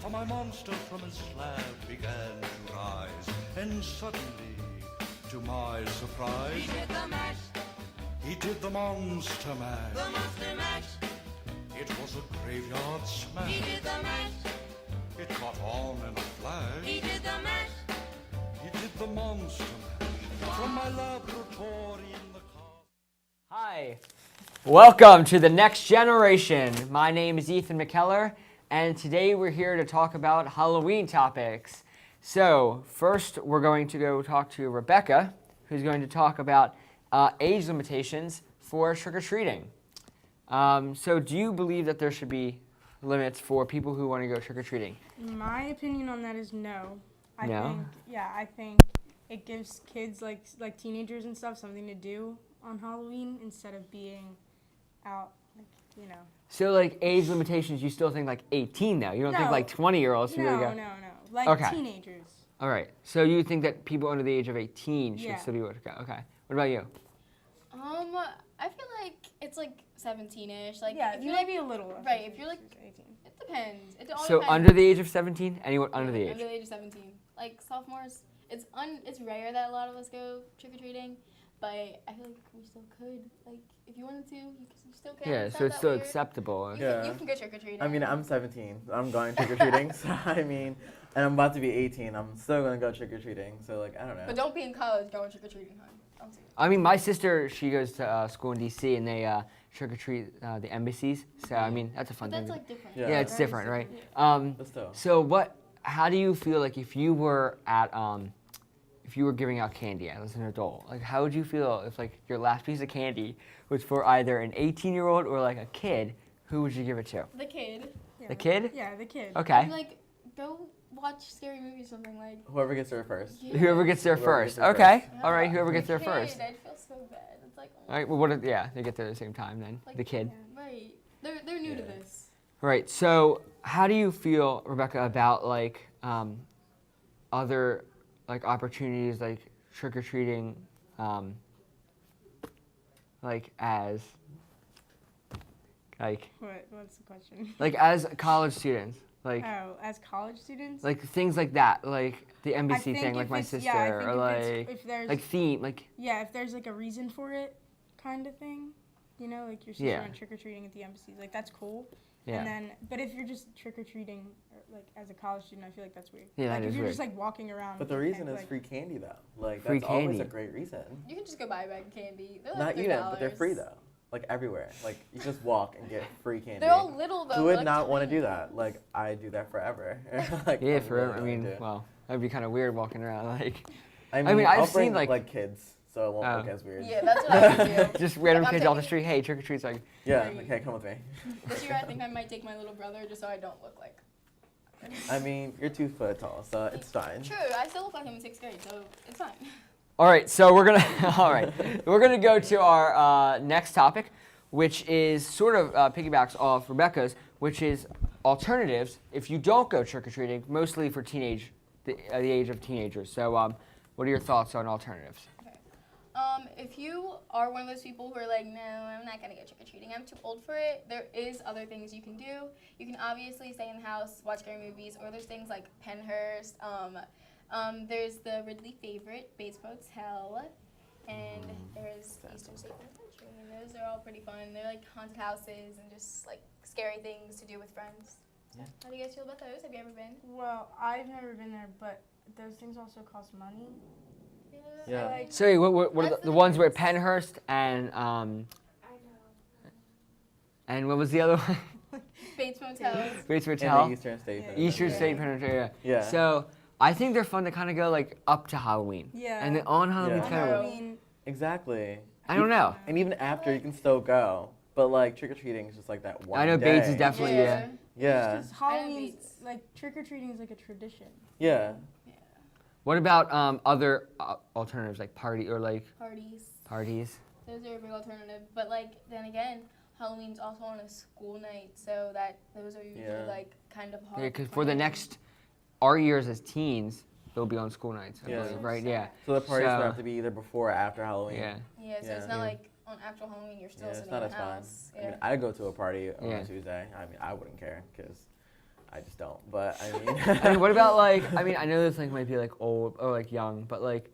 For my monster from his slab began to rise, and suddenly, to my surprise, he did the mash. He did the monster mash. The monster mash. It was a graveyard smash. He did the mash. It caught on in a flash. He did the mash. He did the monster mash from my laboratory in the car. Hi, welcome to the next generation. My name is Ethan McKellar, and today we're here to talk about Halloween topics. So first we're going to go talk to Rebecca, who's going to talk about age limitations for trick-or-treating. So do you believe that there should be limits for people who want to go trick-or-treating? My opinion on that is no. I think it gives kids like teenagers and stuff something to do on Halloween instead of being out, So like age limitations, you still think like 18 though? You don't think like 20-years who No, go? no. Like teenagers. All right. So you think that people under the age of 18 should still be able to go? Okay. What about you? I feel like it's like 17-ish. Like Yeah, if you're maybe a little. right, if you're like 18. it depends. It all So depends. under the age of 17? Anyone under the age? Under the age of 17. Like sophomores, it's rare that a lot of us go trick or treating, but I feel like we still could. Like if you wanted to, you still can. Yeah, so it's still acceptable. You can go trick or treating. I mean, I'm 17. I'm going trick or treating. So and I'm about to be 18. I'm still gonna go trick or treating. So I don't know. But don't be in college going trick or treating, huh? I mean, my sister, she goes to school in D.C. and they trick or treat the embassies. So I mean, that's a fun thing. That's like different. Yeah, it's different, right? But still. So how do you feel like if you were giving out candy as an adult, like how would you feel if like your last piece of candy was for either an 18-year-old or like a kid? Who would you give it to? The kid. Yeah, The kid? Yeah, the kid. Okay. Like go watch scary movies or something like. Whoever gets there first. Yeah. Whoever gets there Whoever first. gets there Okay. first. All right. Whoever The gets there kid, first. I'd feel so bad. It's like. All right. Well, they get there at the same time then. Like, The kid. Yeah, right. They're new to this. Right. So how do you feel, Rebecca, about like other like opportunities like trick or treating, like as like What's the question? like as college students, like As college students? like things like that, like the I embassy think thing, like if my it's- sister, yeah, I think or if there's like theme, like yeah, if there's like a reason for it, kind of thing, like your sister Yeah. went trick or treating at the embassy, like that's cool. yeah. And then, but if you're just trick or treating, like as a college student, I feel like that's weird. Yeah, like that if is you're weird. just like walking around. But the with reason candy, is free candy though. Like Free that's always candy. a great reason. You can just go buy a bag of candy. They're like Not $3. even, but they're free though. Like everywhere. Like you just walk and get free candy. They're all little though. Who would like not want to tiny. do that? Like I do that forever. Like, Yeah, I forever. really I mean, do. well, that'd be kind of weird walking around like I mean, I've I'll seen, bring, like- kids, so it won't look as weird. Yeah, that's what I would do. just random Like, I'm kids off the taking- street. Hey, trick or treat's like. Yeah, Right. like, hey, come with me. This year I think I might take my little brother just so I don't look like. I mean, you're 2 foot tall, so it's fine. True, I still look like him in 6th grade, so it's fine. All right, so we're gonna go to our next topic, which is sort of piggybacks off Rebecca's, which is alternatives if you don't go trick or treating, mostly for the age of teenagers. So, what are your thoughts on alternatives? If you are one of those people who are like, no, I'm not gonna go trick or treating, I'm too old for it, there is other things you can do. You can obviously stay in the house, watch scary movies, or there's things like Pennhurst. There's the Ridley favorite, Bates Motel, and there's Eastern State Penitentiary, and those are all pretty fun. They're like haunted houses and just like scary things to do with friends. So, how do you guys feel about those? Have you ever been? Well, I've never been there, but those things also cost money. Yeah. Like, So, what are That's the the ones where difference. Penhurst and I know. and what was the other one? Bates Motel. Bates In Motel, the Eastern State. Yeah. Eastern Yeah. State Penitentiary. Yeah. So I think they're fun to kind of go like up to Halloween. Yeah. And then on Halloween, Yeah. it's On kind of. Halloween, Exactly. I don't know. And even after, you can still go. But like trick or treating is just like that one I know day. Bates is definitely yeah. Yeah. because Halloween's Bates. like trick or treating is like a tradition. Yeah. What about other alternatives like party or like Parties. parties? Those are a big alternative. But like then again, Halloween's also on a school night, so those are usually Yeah. like kind of hard. Yeah, to because for the plan. next our years as teens, they'll be on school nights, I Yeah. believe, right? Yeah. So the parties So- would have to be either before or after Halloween. Yeah. Yeah, so it's Yeah. not Yeah. like on actual Halloween you're still Yeah, it's sitting not in as the fun. house. I Yeah. mean, I'd go to a party on Yeah. a Tuesday. I mean, I wouldn't care because I just don't. But I mean, I mean, what about like? I mean, I know this like might be like old or like young, but like,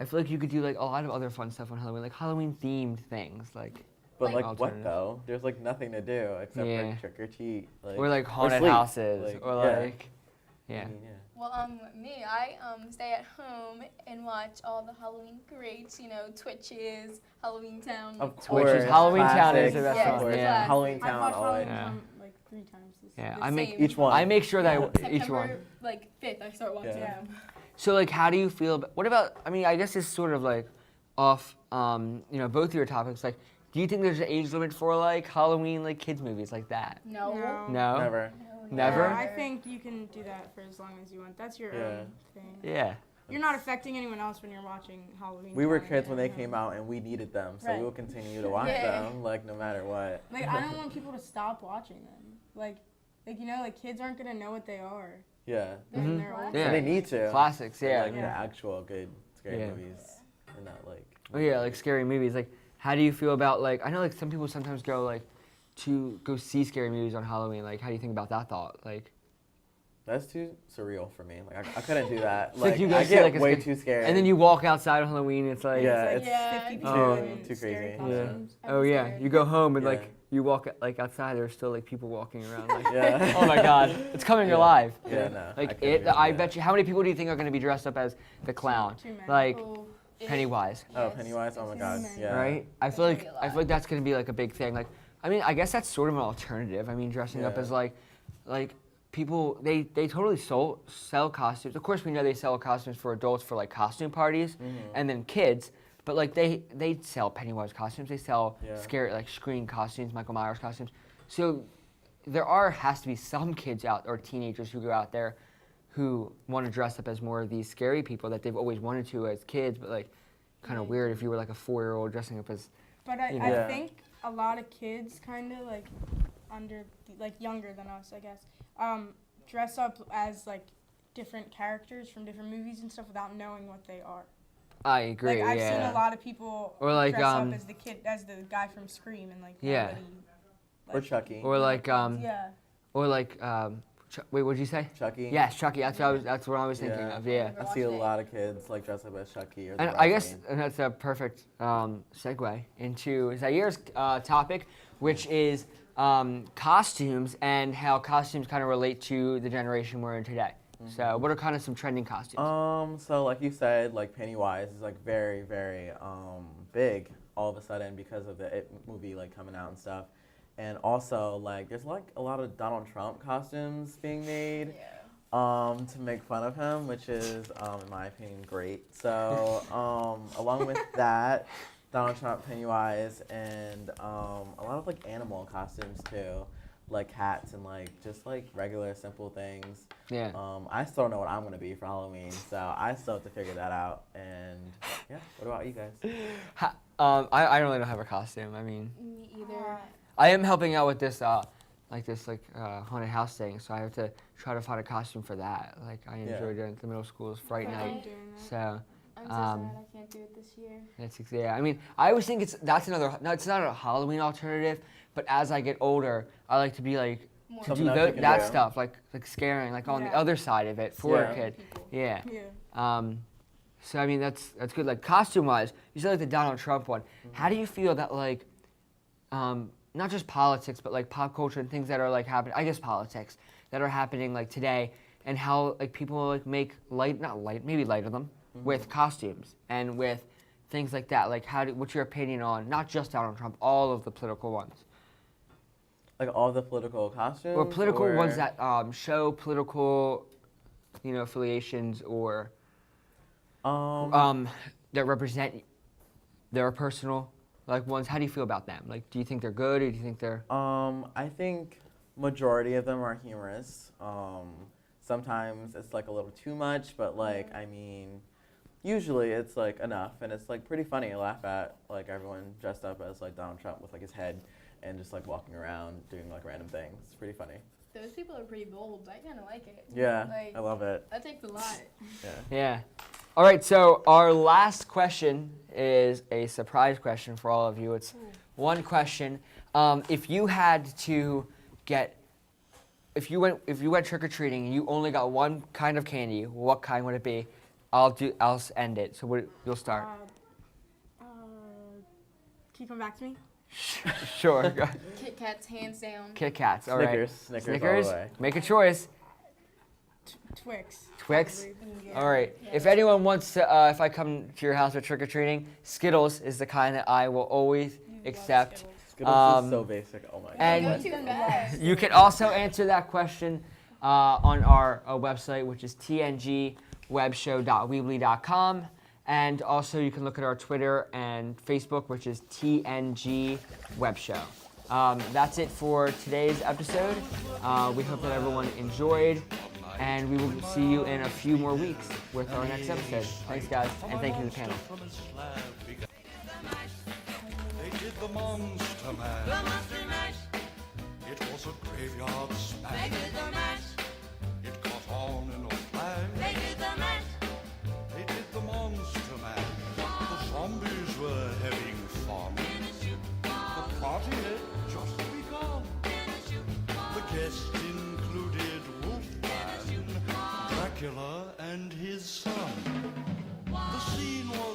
I feel like you could do like a lot of other fun stuff on Halloween, like Halloween themed things, like but Like like what alternatives. though? There's like nothing to do except Yeah. like trick or treat. Like, or like haunted sleep. houses, Like, or yeah. like, yeah. I mean, yeah. Well, me, I stay at home and watch all the Halloween greats. You know, Twitches, Halloween Town. Of Which course. is Halloween Town is classics, the best Yes, of one. course. Yeah. Halloween I've Town watched always. Halloween Yeah. Town like 3 times this Yeah, The I make same. Each one. I make sure that each September, one. like 5th, I start watching Yeah. them. So like, how do you feel? What about? I mean, I guess it's sort of like off. You know, both of your topics. Like, do you think there's an age limit for like Halloween, like kids movies like that? No. No. No. Never. Never? Yeah, I think you can do that for as long as you want. That's your Yeah. own thing. Yeah. You're not affecting anyone else when you're watching Halloween. We were Town. kids when they Yeah. came out and we needed them, so Right. we'll continue to watch Yeah. them, like no matter what. Like I don't want people to stop watching them. Like you know, like kids aren't gonna know what they are Yeah. when Mhm. they're older. Yeah. And they need to. Classics. They're, Yeah. Like the Yeah. actual good scary Yeah. movies, and not like. Oh yeah, like scary movies. Like, how do you feel about like? I know like some people sometimes go like to go see scary movies on Halloween. Like, how do you think about that thought? Like, That's too surreal for me. Like I couldn't do that. It's like Like you go I see, get like, a way sca- too scared. and then you walk outside on Halloween. It's like, Yeah, It's it's like Yeah. 50 too- people in too scary crazy. Yeah. costumes. I'd oh be yeah, scared. you go home and Yeah. like you walk like outside. There's still like people walking around. Like, Yeah. oh my god, it's coming Yeah. alive. Yeah, no. Like couldn't it. do that. I bet you. How many people do you think are going to be dressed up as the clown? Too many. Like Oh, it- Pennywise, Oh, yes, Pennywise! Oh my it's God! insane. Yeah. right? I feel It's like gonna be a I feel like that's going to be like a big thing. Like, I mean, I guess that's sort of an alternative. I mean, dressing up Yeah. as like people they totally sell costumes. Of course, we know they sell costumes for adults for like costume parties, and then kids. But like they sell Pennywise costumes. They sell Yeah. scary like Scream costumes, Michael Myers costumes. So there has to be some kids out or teenagers who go out there who want to dress up as more of these scary people that they've always wanted to as kids, but like kind of weird if you were like a 4-year-old dressing up as But I, You know. I Yeah. think a lot of kids kind of like like younger than us, I guess, dress up as like different characters from different movies and stuff without knowing what they are. I agree. Like I've yeah. seen a lot of people Or like, dress up as the guy from Scream and like Yeah. nobody, Or Chucky. Or like yeah. or like wait, what'd you say? Chucky. Yes, Chucky. That's what I was thinking Yeah. of. Yeah. Never I see a watched it. lot of kids like dress up as Chucky or. The And I guess Rocky. and that's a perfect segue into Zair's topic, which is costumes and how costumes kind of relate to the generation we're in today. So, what are kind of some trending costumes? So like you said, like Pennywise is like very, very big all of a sudden because of the It movie like coming out and stuff. And also like there's like a lot of Donald Trump costumes being made to make fun of him, which is in my opinion great. So along with that, Donald Trump, Pennywise, and a lot of like animal costumes too. Like hats and like just like regular simple things. Yeah. I still don't know what I'm gonna be for Halloween, so I still have to figure that out. And yeah, what about you guys? I really don't have a costume. I mean, Me either. I am helping out with this haunted house thing, so I have to try to find a costume for that. Like I Yeah. enjoy doing the middle school's Fright Okay. Night, Doing that. so I'm so Um, sad I can't do it this year. that's yeah. I mean, I always think it's not a Halloween alternative, but as I get older, I like to be like More to Something do else you can that do. stuff, like scaring, like on the Yeah. other side of it for Yeah. a kid. People. Yeah. Yeah. So I mean that's good. Like costume wise, you said like the Donald Trump one. How do you feel that like, not just politics, but like pop culture and things that are like happening? I guess politics that are happening like today, and how like people like make maybe light of them with costumes and with things like that. Like what's your opinion on not just Donald Trump, all of the political ones? Like all the political costumes? Or political or- ones that show political, affiliations or that represent their personal ones. How do you feel about them? Like, do you think they're good, or do you think they're? I think majority of them are humorous. Sometimes it's like a little too much, but like I mean, usually it's like enough, and it's like pretty funny to laugh at. Like everyone dressed up as like Donald Trump with like his head, and just like walking around doing like random things. It's pretty funny. Those people are pretty bold. I kind of like it. Yeah, Like, I love it. that takes a lot. Yeah. Yeah. All right. So our last question is a surprise question for all of you. It's one question. If you had to get, if you went trick or treating and you only got one kind of candy, what kind would it be? I'll end it. So you'll start. Can you come back to me? Sure. Go ahead. Kit Kats, hands down. Kit Kats. All right. Snickers all the way. Make a choice. Twix. Twix. probably. All right. Yeah. If anyone wants to, if I come to your house for trick or treating, Skittles is the kind that I will always accept. Skittles is so basic. Oh my god. and- Go too fast. You can also answer that question on our website, which is tngwebshow.weebly.com. And also, you can look at our Twitter and Facebook, which is TNG Web Show. That's it for today's episode. We hope that everyone enjoyed, and we will see you in a few more weeks with our next episode. Thanks, guys, and thank you to the panel. They did the Monster Mash. The Monster Mash. It was a graveyard They smash. did the mash. It caught on in a flash. They did the mash. They did the Monster Mash. The zombies were having fun. The party had just begun. The guests included Wolfman, Dracula, and his son. The scene was